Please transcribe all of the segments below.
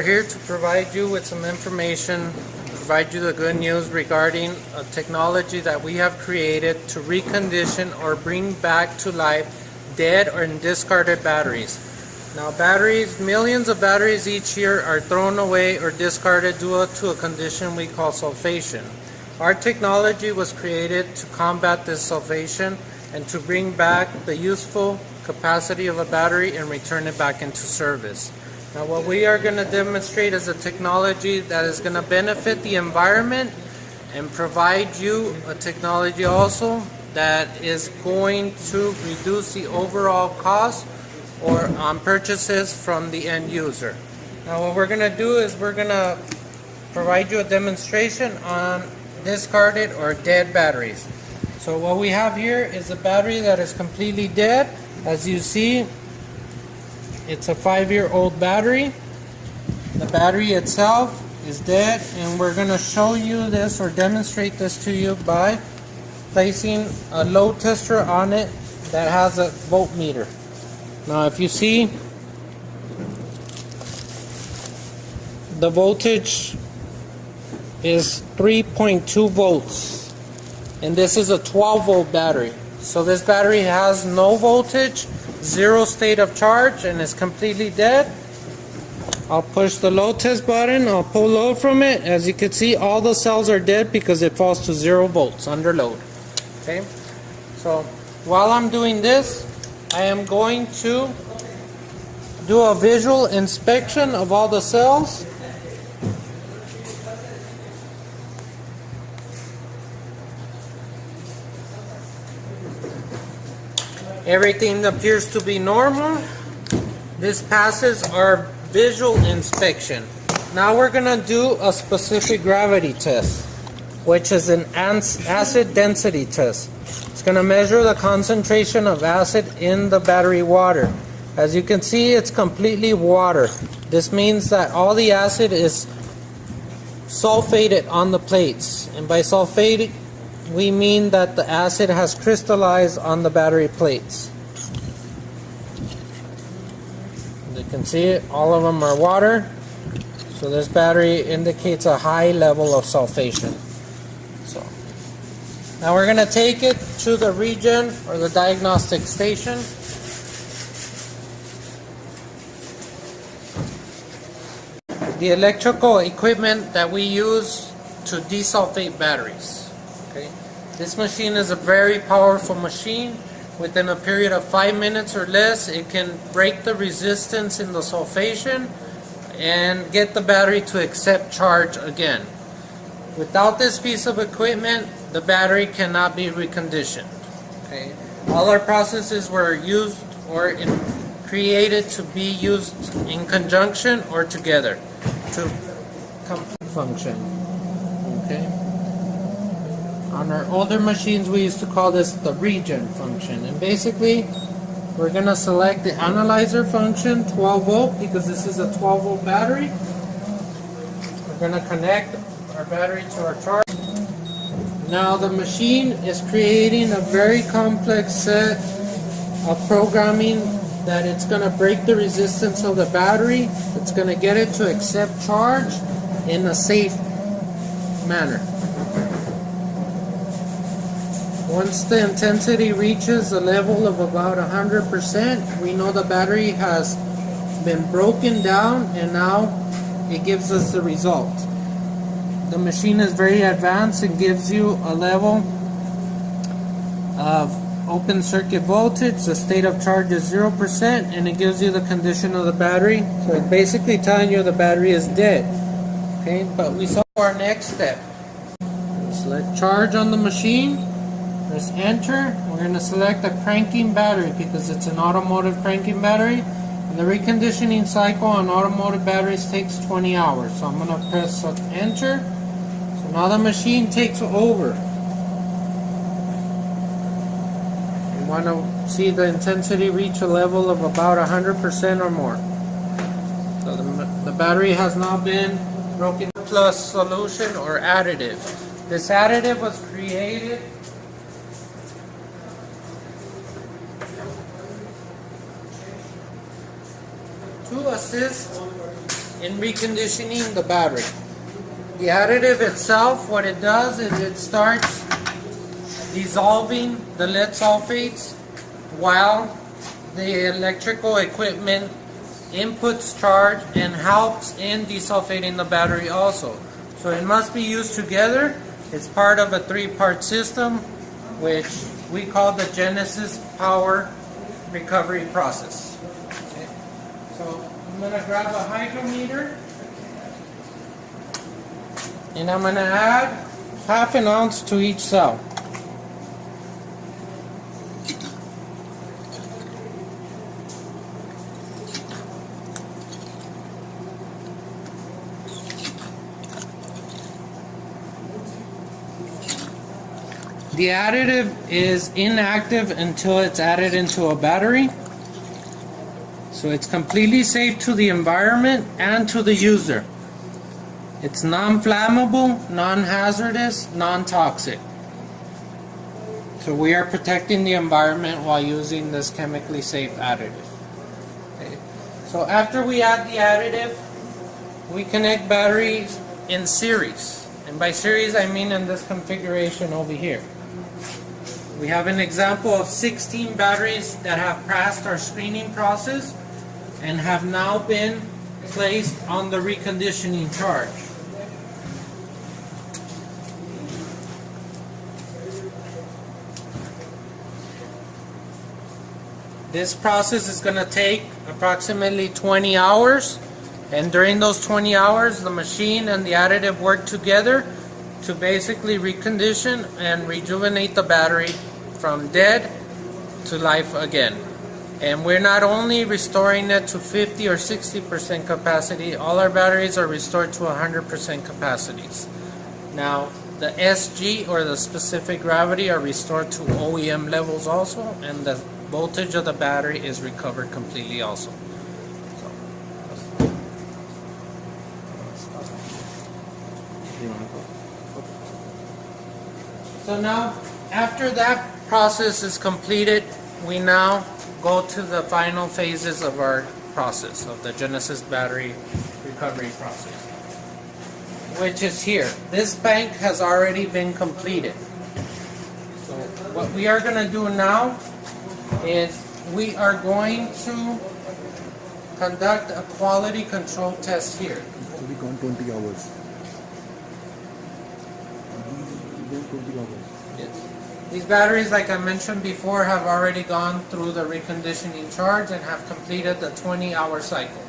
We're here to provide you with some information, provide you the good news regarding a technology that we have created to recondition or bring back to life dead or discarded batteries. Now batteries, millions of batteries each year are thrown away or discarded due to a condition we call sulfation. Our technology was created to combat this sulfation and to bring back the useful capacity of a battery and return it back into service. Now what we are going to demonstrate is a technology that is going to benefit the environment and provide you a technology also that is going to reduce the overall cost or on purchases from the end user. Now what we're going to do is we're going to provide you a demonstration on discarded or dead batteries. So what we have here is a battery that is completely dead. As you see, it's a 5-year-old battery. The battery itself is dead, and we're going to show you this or demonstrate this to you by placing a load tester on it that has a voltmeter. Now if you see, the voltage is 3.2 volts, and this is a 12-volt battery. So this battery has no voltage, zero state of charge, and is completely dead. I'll push the load test button, I'll pull load from it. As you can see, all the cells are dead because it falls to 0 volts under load. Okay, so while I'm doing this, I am going to do a visual inspection of all the cells. Everything appears to be normal. This passes our visual inspection. Now we're going to do a specific gravity test, which is an acid density test. It's going to measure the concentration of acid in the battery water. As you can see, it's completely water. This means that all the acid is sulfated on the plates. And by sulfated, we mean that the acid has crystallized on the battery plates. You can see it, all of them are water. So this battery indicates a high level of sulfation. So now we're going to take it to the regen or the diagnostic station. The electrical equipment that we use to desulfate batteries. Okay. This machine is a very powerful machine. Within a period of 5 minutes or less, it can break the resistance in the sulfation and get the battery to accept charge again. Without this piece of equipment, the battery cannot be reconditioned. Okay. All our processes were used or created to be used in conjunction or together to complete function. Okay. On our older machines, we used to call this the regen function. And basically, we're going to select the analyzer function, 12 volt, because this is a 12 volt battery. We're going to connect our battery to our charge. Now the machine is creating a very complex set of programming that it's going to break the resistance of the battery. It's going to get it to accept charge in a safe manner. Once the intensity reaches a level of about 100%, we know the battery has been broken down, and now it gives us the result. The machine is very advanced and gives you a level of open circuit voltage. The state of charge is 0%, and it gives you the condition of the battery. So it's basically telling you the battery is dead. Okay, but we saw our next step. Select charge on the machine. Press enter. We're going to select a cranking battery because it's an automotive cranking battery. And the reconditioning cycle on automotive batteries takes 20 hours. So I'm going to press enter. So now the machine takes over. You want to see the intensity reach a level of about 100% or more. So the battery has now been broken. Plus solution or additive. This additive was created to assist in reconditioning the battery. The additive itself, what it does is it starts dissolving the lead sulfates while the electrical equipment inputs charge and helps in desulfating the battery also. So it must be used together. It's part of a three-part system, which we call the Genesis power recovery process. Okay. So I'm going to grab a hydrometer and I'm going to add half an ounce to each cell. The additive is inactive until it's added into a battery. So it's completely safe to the environment and to the user. It's non-flammable, non-hazardous, non-toxic. So we are protecting the environment while using this chemically safe additive. Okay. So after we add the additive, we connect batteries in series. And by series I mean in this configuration over here. We have an example of 16 batteries that have passed our screening process and have now been placed on the reconditioning charge. This process is going to take approximately 20 hours, and during those 20 hours the machine and the additive work together to basically recondition and rejuvenate the battery from dead to life again. And we're not only restoring it to 50 or 60% capacity, all our batteries are restored to 100% capacities. Now the SG, or the specific gravity, are restored to OEM levels also, and the voltage of the battery is recovered completely also. So now, after that process is completed, we now go to the final phases of our process, of the Genesis battery recovery process, which is here. This bank has already been completed. So what we are going to do now is we are going to conduct a quality control test here. It will be gone 20 hours. 20 hours. Yes. These batteries, like I mentioned before, have already gone through the reconditioning charge and have completed the 20-hour cycle.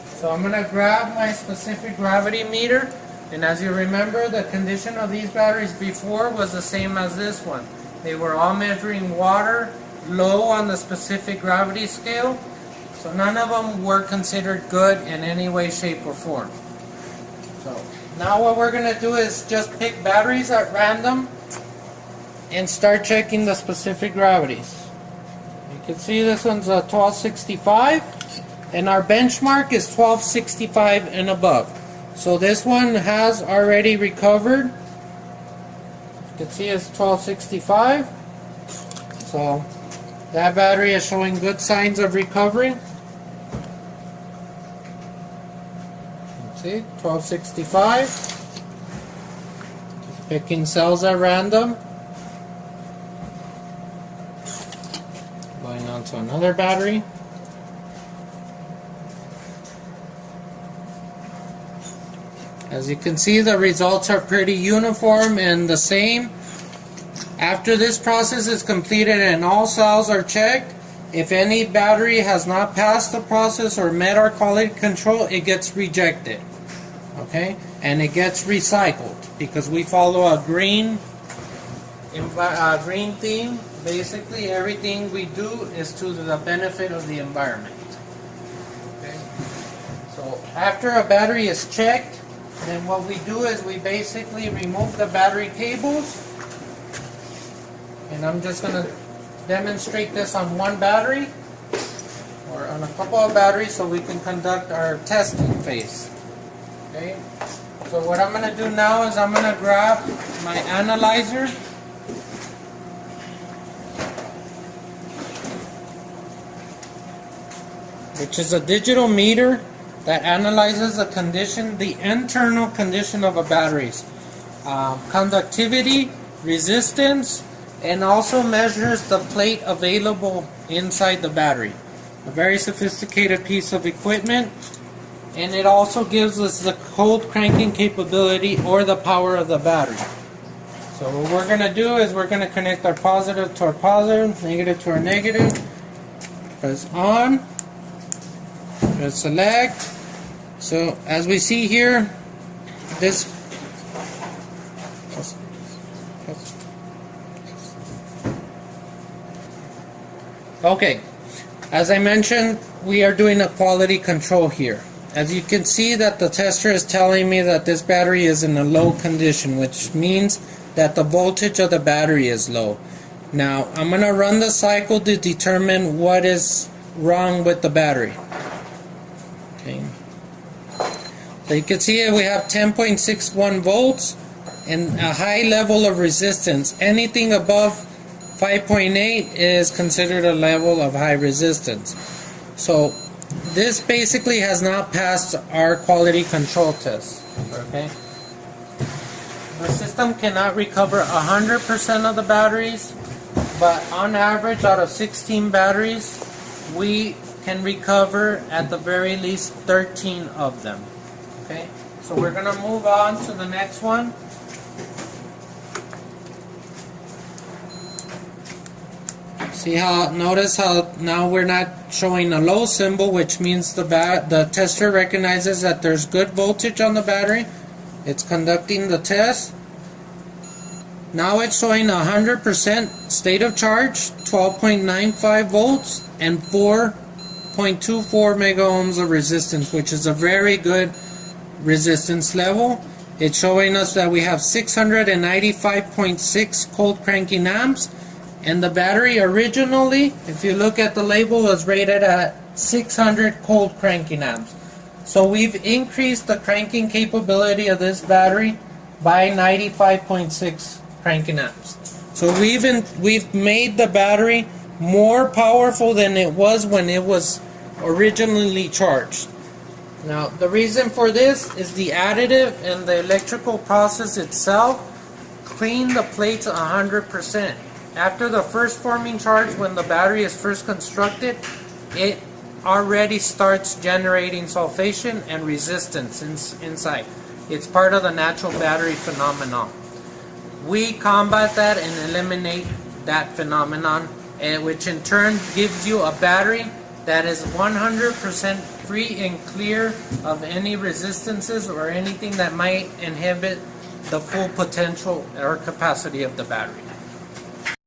So I'm going to grab my specific gravity meter, and as you remember, the condition of these batteries before was the same as this one. They were all measuring water, low on the specific gravity scale, so none of them were considered good in any way, shape, or form. So now what we're going to do is just pick batteries at random and start checking the specific gravities. You can see this one's a 1265, and our benchmark is 1265 and above. So this one has already recovered. You can see it's 1265. So that battery is showing good signs of recovery. See, 1265. Just picking cells at random. Going on to another battery. As you can see, the results are pretty uniform and the same. After this process is completed and all cells are checked, if any battery has not passed the process or met our quality control, it gets rejected. Okay? And it gets recycled because we follow a green theme. Basically, everything we do is to the benefit of the environment. Okay? So after a battery is checked, then what we do is we basically remove the battery cables. And I'm just going to demonstrate this on one battery or on a couple of batteries so we can conduct our testing phase. Okay? So what I'm going to do now is I'm going to grab my analyzer. Which is a digital meter that analyzes the internal condition of a battery's conductivity, resistance, and also measures the plate available inside the battery. A very sophisticated piece of equipment, and it also gives us the cold cranking capability or the power of the battery. So what we're going to do is we're going to connect our positive to our positive, negative to our negative. Press on, press select. So as we see here, this okay, as I mentioned, we are doing a quality control here. As you can see that the tester is telling me that this battery is in a low condition, which means that the voltage of the battery is low. Now I'm going to run the cycle to determine what is wrong with the battery. Okay. So you can see we have 10.61 volts and a high level of resistance. Anything above 5.8 is considered a level of high resistance. So this basically has not passed our quality control test. Okay. The system cannot recover 100% of the batteries, but on average out of 16 batteries we can recover at the very least 13 of them. Okay, so we're going to move on to the next one. See how, notice how now we're not showing a low symbol, which means the tester recognizes that there's good voltage on the battery. It's conducting the test. Now it's showing 100% state of charge, 12.95 volts, and 4.24 mega ohms of resistance, which is a very good resistance level. It's showing us that we have 695.6 cold cranking amps, and the battery originally, if you look at the label, was rated at 600 cold cranking amps. So we've increased the cranking capability of this battery by 95.6 cranking amps. So we've made the battery more powerful than it was when it was originally charged. Now the reason for this is the additive and the electrical process itself clean the plates 100%. After the first forming charge, when the battery is first constructed, it already starts generating sulfation and resistance inside. It's part of the natural battery phenomenon. We combat that and eliminate that phenomenon, which in turn gives you a battery that is 100% free and clear of any resistances or anything that might inhibit the full potential or capacity of the battery.